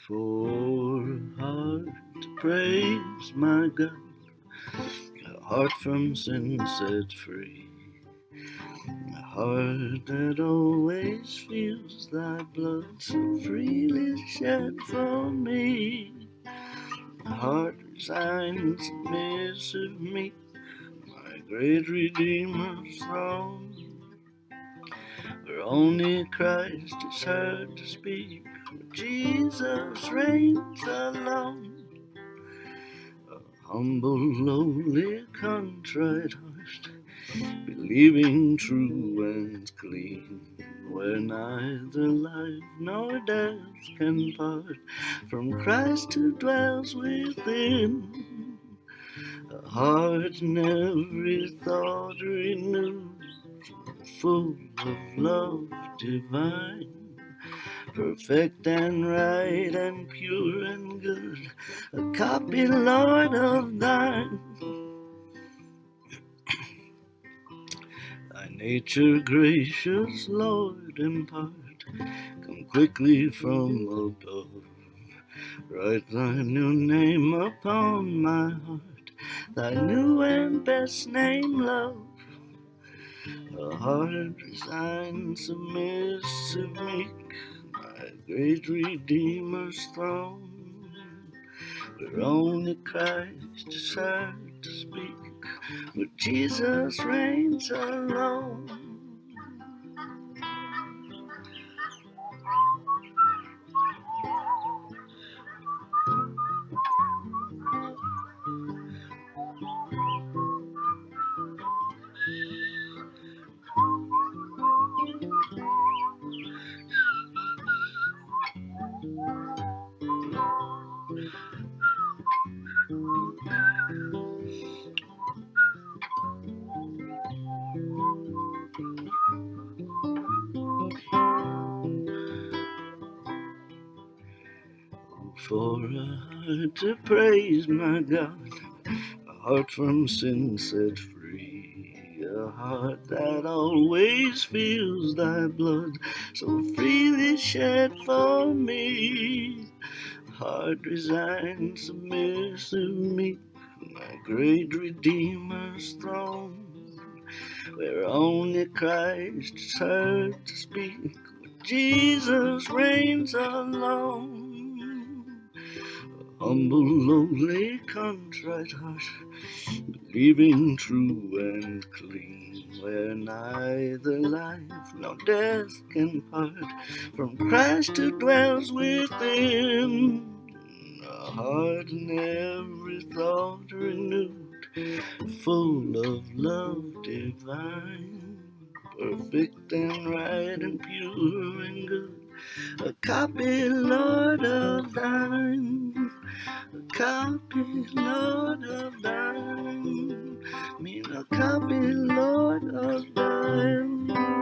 For a heart to praise my God, a heart from sin set free, a heart that always feels thy blood so freely shed for me, a heart resigned, submissive, meek, my great Redeemer's throne, where only Christ is heard to speak, where Jesus reigns alone. A humble, lowly, contrite heart, believing true and clean, where neither life nor death can part from Christ who dwells within. A heart in every thought renewed, full of love divine, perfect and right and pure and good, a copy, Lord, of thine. Thy nature gracious, Lord, impart, come quickly from above. Write thy new name upon my heart, thy new and best name, love. A heart resigned, submissive, meek, my great Redeemer's throne, where only Christ is heard to speak, where Jesus reigns alone. For a heart to praise my God, a heart from sin set free, a heart that always feels thy blood so freely shed for me, a heart resigned, submissive, meek, my great Redeemer's throne, where only Christ is heard to speak, where Jesus reigns alone. Humble, lowly, contrite heart, believing true and clean, where neither life nor death can part from Christ who dwells within. A heart in every thought renewed, full of love divine, perfect and right and pure and good, a copy, Lord, of thine. A copy, Lord, of thine. Mean a copy, Lord, of thine.